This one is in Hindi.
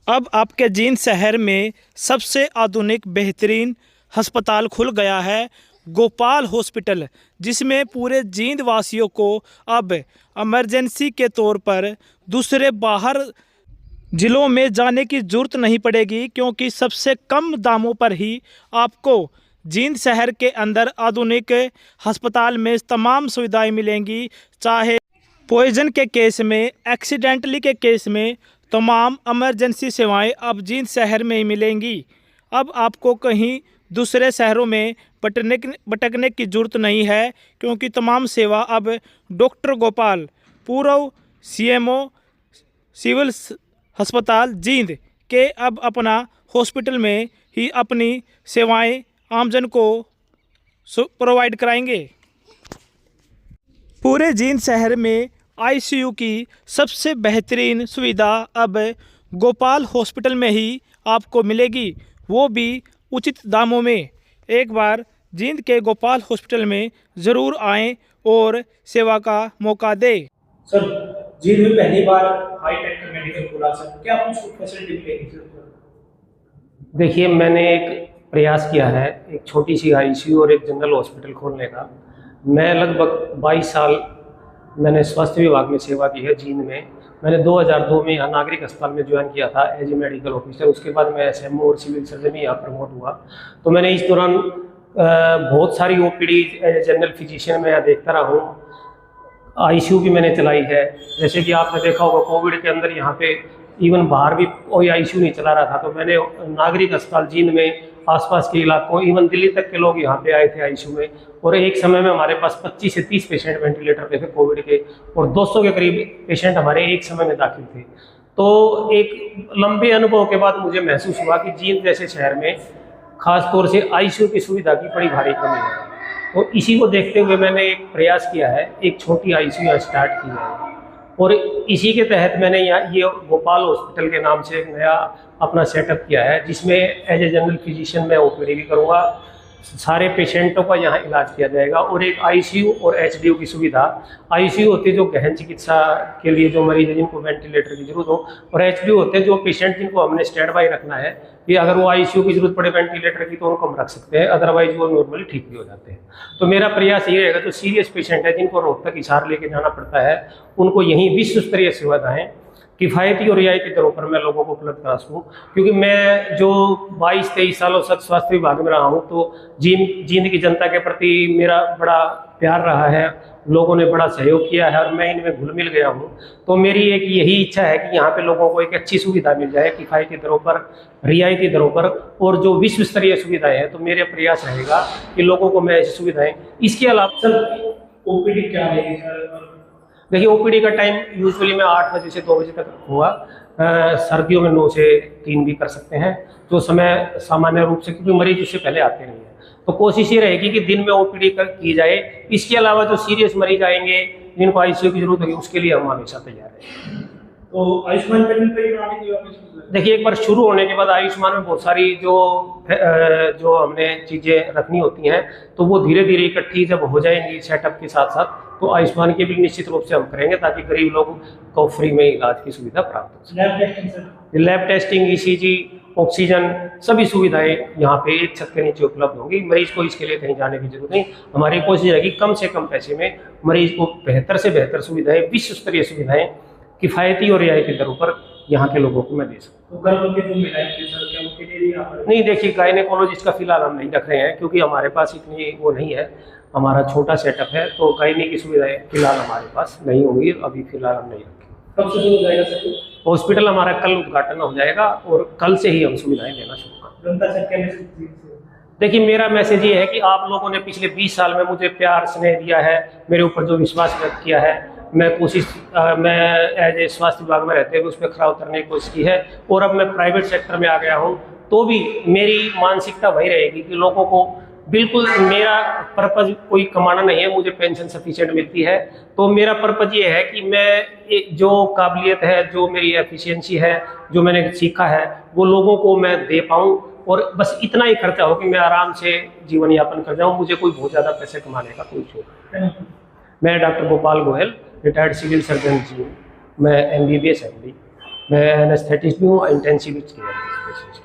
अब आपके जींद शहर में सबसे आधुनिक बेहतरीन अस्पताल खुल गया है, गोपाल हॉस्पिटल, जिसमें पूरे जींद वासियों को अब इमरजेंसी के तौर पर दूसरे बाहर ज़िलों में जाने की ज़रूरत नहीं पड़ेगी, क्योंकि सबसे कम दामों पर ही आपको जींद शहर के अंदर आधुनिक अस्पताल में तमाम सुविधाएं मिलेंगी। चाहे पॉइजन के केस में, एक्सीडेंटली के केस में, तमाम इमरजेंसी सेवाएं अब जींद शहर में ही मिलेंगी। अब आपको कहीं दूसरे शहरों में भटकने की ज़रूरत नहीं है, क्योंकि तमाम सेवा अब डॉक्टर गोपाल, पूर्व सीएमओ सिविल अस्पताल जींद के अब अपना हॉस्पिटल में ही अपनी सेवाएं आमजन को प्रोवाइड कराएंगे। पूरे जींद शहर में आईसीयू की सबसे बेहतरीन सुविधा अब गोपाल हॉस्पिटल में ही आपको मिलेगी, वो भी उचित दामों में। एक बार जींद के गोपाल हॉस्पिटल में ज़रूर आएं और सेवा का मौका दें। सर, जींद में पहली बार हाईटेक का मेडिकल खुला, सर क्या कुछ फैसिलिटी मिलेगी सर? देखिए, मैंने एक प्रयास किया है एक छोटी सी आईसीयू और एक जनरल हॉस्पिटल खोलने का। मैं लगभग 22 साल मैंने स्वास्थ्य विभाग में सेवा की है जींद में। मैंने 2002 में यहाँ नागरिक अस्पताल में ज्वाइन किया था एज ए मेडिकल ऑफिसर। उसके बाद मैं एसएमओ और सिविल सर्जन यहाँ प्रमोट हुआ। तो मैंने इस दौरान बहुत सारी OPD as a general physician में यहाँ देखता रहा हूँ। आईसीयू भी मैंने चलाई है। जैसे कि आपने देखा होगा कोविड के अंदर यहाँ पे इवन बाहर भी कोई आईसीयू नहीं चला रहा था, तो मैंने नागरिक अस्पताल जींद में आसपास के इलाकों, इवन दिल्ली तक के लोग यहाँ पे आए थे आईसीयू में। और एक समय में हमारे पास 25 से 30 पेशेंट वेंटिलेटर पे थे कोविड के, और 200 के करीब पेशेंट हमारे एक समय में दाखिल थे। तो एक लंबे अनुभव के बाद मुझे महसूस हुआ कि जींद जैसे शहर में खास तौर से आईसीयू की सुविधा की बड़ी भारी कमी है। तो इसी को देखते हुए मैंने एक प्रयास किया है, एक छोटी आईसीयू स्टार्ट की है, और इसी के तहत मैंने यहाँ ये गोपाल हॉस्पिटल के नाम से एक नया अपना सेटअप किया है, जिसमें एज ए जनरल फिजिशियन मैं ओपीडी भी करूँगा। सारे पेशेंटों का यहाँ इलाज किया जाएगा, और एक आईसीयू और एचडीयू की सुविधा। आईसीयू होते हैं जो गहन चिकित्सा के लिए जो मरीज है जिनको वेंटिलेटर की जरूरत हो, और एचडीयू होते हैं जो पेशेंट जिनको हमने स्टैंड बाई रखना है कि अगर वो आईसीयू की जरूरत पड़े वेंटिलेटर की तो उनको हम रख सकते हैं, अदरवाइज वो नॉर्मली ठीक भी हो जाते हैं। तो मेरा प्रयास ये रहेगा जो सीरियस पेशेंट है जिनको रोहतक हिसार लेके जाना पड़ता है, उनको यहीं विश्व स्तरीय सुविधाएँ किफ़ायती और रियायती दरों पर मैं लोगों को उपलब्ध करा सकूँ। क्योंकि मैं जो 22-23 सालों तक स्वास्थ्य विभाग में रहा हूँ, तो जींद की जनता के प्रति मेरा बड़ा प्यार रहा है, लोगों ने बड़ा सहयोग किया है, और मैं इनमें घुल मिल गया हूँ। तो मेरी एक यही इच्छा है कि यहाँ पे लोगों को एक अच्छी सुविधा मिल जाए किफ़ायती दरों पर, रियायती दरों पर, और जो विश्व स्तरीय सुविधाएँ हैं। तो मेरा प्रयास रहेगा कि लोगों को मैं ऐसी सुविधाएँ। इसके अलावा सर ओपीडी क्या रहेगी सर? देखिए, ओपीडी का टाइम यूजुअली मैं 8 बजे से 2 बजे तक हुआ। सर्दियों में 9 से 3 भी कर सकते हैं, जो समय सामान्य रूप से, क्योंकि मरीज उससे पहले आते नहीं हैं। तो कोशिश ये रहेगी कि दिन में ओपीडी की जाए। इसके अलावा जो सीरियस मरीज आएंगे जिनको आईसीयू की जरूरत होगी, उसके लिए हम हमेशा तैयार हैं। तो आयुष्मान पैनल पर ही बनाने की देखिए, एक बार शुरू होने के बाद आयुष्मान में बहुत सारी जो हमने चीज़ें रखनी होती हैं, तो वो धीरे धीरे इकट्ठी जब हो जाएंगी सेटअप के साथ साथ, तो आयुष्मान की भी निश्चित रूप से हम करेंगे, ताकि गरीब लोग को फ्री में इलाज की सुविधा प्राप्त हो सके। लैब टेस्टिंग, ईसीजी, ऑक्सीजन, सभी सुविधाएं यहाँ पे एक छत के नीचे उपलब्ध होंगी। मरीज को इसके लिए कहीं जाने की जरूरत नहीं। हमारी कोशिश रहेगी कम से कम पैसे में मरीज को बेहतर से बेहतर सुविधाएं, विश्व स्तरीय सुविधाएं किफ़ायती और रियायती दरों पर यहाँ के लोगों को मैं दे सकूँ। नहीं, देखिए, गायनेकोलॉजिस्ट का फिलहाल हम नहीं रख रहे हैं, क्योंकि हमारे पास इतनी वो नहीं है, हमारा छोटा सेटअप है, तो गायने की सुविधाएं फिलहाल हमारे पास नहीं होंगी। अभी फिलहाल हम नहीं रखें। कब से शुरू हो जाएगा सर? हॉस्पिटल हमारा कल उद्घाटन हो जाएगा, और कल से ही हम सुविधाएं देना शुरू करेंगे। देखिए, मेरा मैसेज ये है कि आप लोगों ने पिछले 20 साल में मुझे प्यार स्नेह दिया है, मेरे ऊपर जो विश्वास व्यक्त किया है, मैं एज ए स्वास्थ्य विभाग में रहते हुए उस पर खरा उतरने की कोशिश की है। और अब मैं प्राइवेट सेक्टर में आ गया हूँ, तो भी मेरी मानसिकता वही रहेगी कि लोगों को बिल्कुल, मेरा पर्पज़ कोई कमाना नहीं है, मुझे पेंशन सफिशिएंट मिलती है। तो मेरा पर्पज़ ये है कि मैं जो काबिलियत है, जो मेरी एफिशिएंसी है, जो मैंने सीखा है, वो लोगों को मैं दे पाऊँ, और बस इतना ही खर्चा हो कि मैं आराम से जीवन यापन कर जाऊँ। मुझे कोई बहुत ज़्यादा पैसे कमाने का कोई शौक नहीं। मैं doctor Gopal Goyal, retired civil surgeon ji, मैं MBBS MD। मैं एनेस्थेटिस्ट भी हूँ, इंटेंसिविस्ट केयर स्पेशलिस्ट।